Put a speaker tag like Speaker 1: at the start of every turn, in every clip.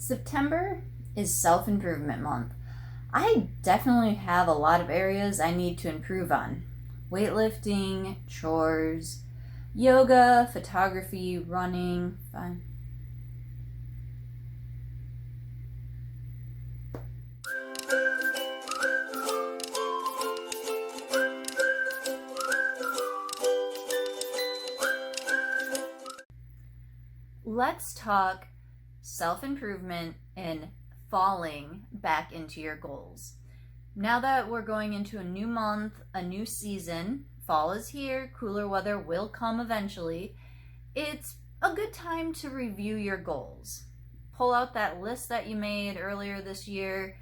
Speaker 1: September is self-improvement month. I definitely have a lot of areas I need to improve on. Weightlifting, chores, yoga, photography, running. Fine. Let's talk self-improvement and falling back into your goals. Now that we're going into a new month, a new season, fall is here, cooler weather will come eventually, it's a good time to review your goals. Pull out that list that you made earlier this year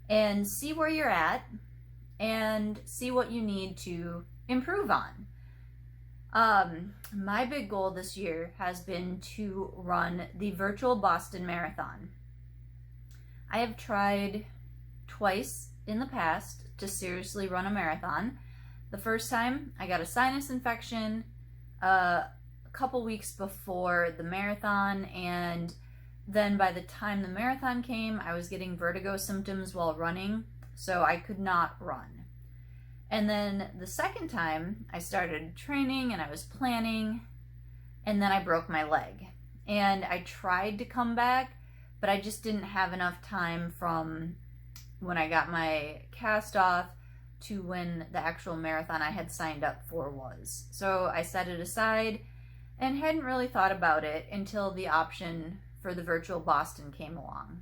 Speaker 1: and see where you're at and see what you need to improve on. My big goal this year has been to run the virtual Boston Marathon. I have tried twice in the past to seriously run a marathon. The first time I got a sinus infection a couple weeks before the marathon, and then by the time the marathon came, I was getting vertigo symptoms while running, so I could not run. And then the second time I started training and I was planning, and then I broke my leg. And I tried to come back, but I just didn't have enough time from when I got my cast off to when the actual marathon I had signed up for was. So I set it aside and hadn't really thought about it until the option for the virtual Boston came along.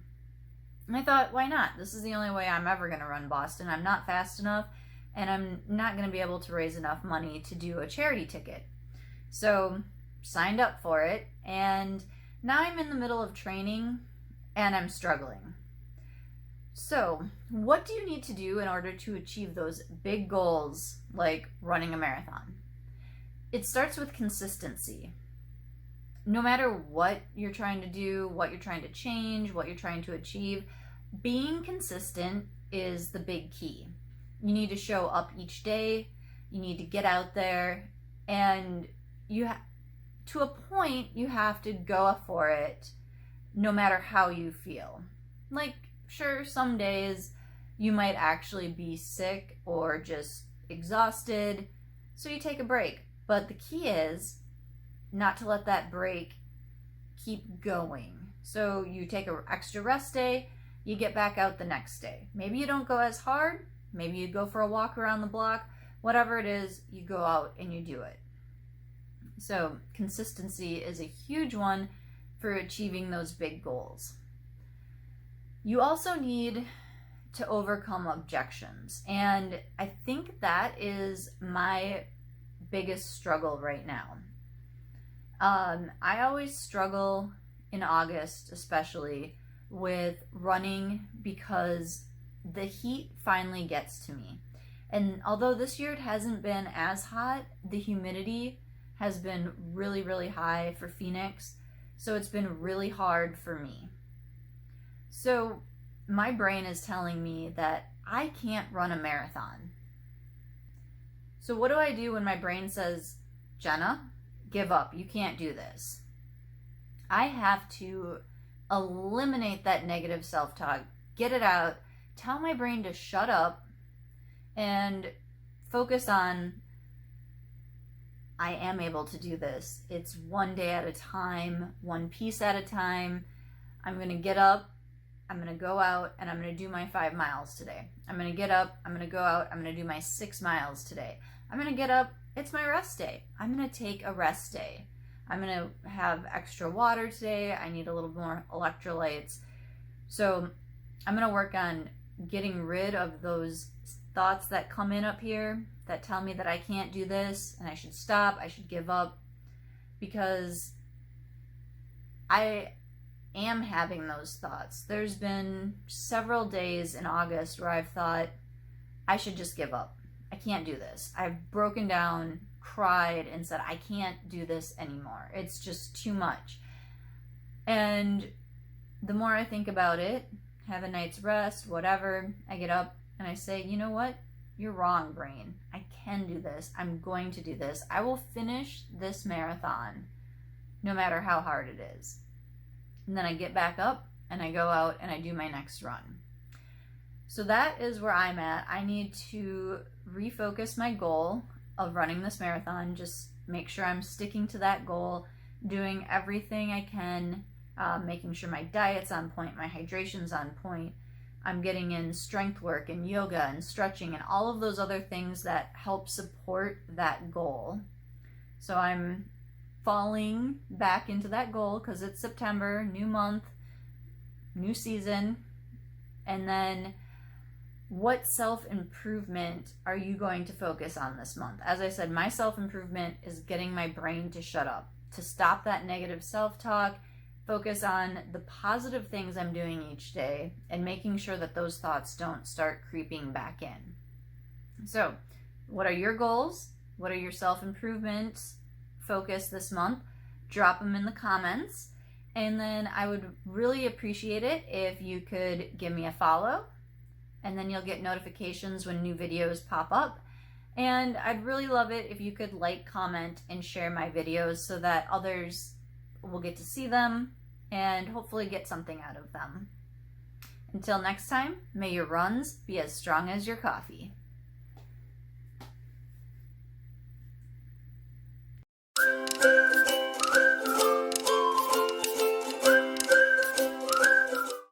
Speaker 1: And I thought, why not? This is the only way I'm ever going to run Boston. I'm not fast enough, and I'm not going to be able to raise enough money to do a charity ticket. So signed up for it, and now I'm in the middle of training and I'm struggling. So what do you need to do in order to achieve those big goals like running a marathon? It starts with consistency. No matter what you're trying to do, what you're trying to change, what you're trying to achieve, being consistent is the big key. You need to show up each day. You need to get out there, and to a point, you have to go for it no matter how you feel. Like, sure, some days you might actually be sick or just exhausted, so you take a break. But the key is not to let that break keep going. So you take an extra rest day, you get back out the next day. Maybe you don't go as hard, maybe you go for a walk around the block, whatever it is, you go out and you do it. So consistency is a huge one for achieving those big goals. You also need to overcome objections. And I think that is my biggest struggle right now. I always struggle in August, especially with running, because the heat finally gets to me. And although this year it hasn't been as hot, the humidity has been really, really high for Phoenix. So it's been really hard for me. So my brain is telling me that I can't run a marathon. So what do I do when my brain says, Jenna, give up, you can't do this? I have to eliminate that negative self-talk, get it out, tell my brain to shut up, and focus on, I am able to do this. It's one day at a time, one piece at a time. I'm going to get up, I'm going to go out, and I'm going to do my 5 miles today. I'm going to get up, I'm going to go out, I'm going to do my 6 miles today. I'm going to get up, it's my rest day. I'm going to take a rest day. I'm going to have extra water today. I need a little more electrolytes. So I'm going to work on getting rid of those thoughts that come in up here that tell me that I can't do this and I should stop, I should give up, because I am having those thoughts. There's been several days in August where I've thought I should just give up. I can't do this. I've broken down, cried, and said I can't do this anymore. It's just too much. And the more I think about it, have a night's rest, whatever, I get up and I say, you know what? You're wrong, brain. I can do this. I'm going to do this. I will finish this marathon no matter how hard it is. And then I get back up and I go out and I do my next run. So that is where I'm at. I need to refocus my goal of running this marathon, just make sure I'm sticking to that goal, doing everything I can, making sure my diet's on point, my hydration's on point. I'm getting in strength work and yoga and stretching and all of those other things that help support that goal. So I'm falling back into that goal because it's September, new month, new season. And then what self-improvement are you going to focus on this month? As I said, my self-improvement is getting my brain to shut up, to stop that negative self-talk, focus on the positive things I'm doing each day, and making sure that those thoughts don't start creeping back in. So, what are your goals? What are your self-improvement focus this month? Drop them in the comments. And then I would really appreciate it if you could give me a follow, and then you'll get notifications when new videos pop up. And I'd really love it if you could like, comment, and share my videos so that others will get to see them and hopefully get something out of them. Until next time, may your runs be as strong as your coffee.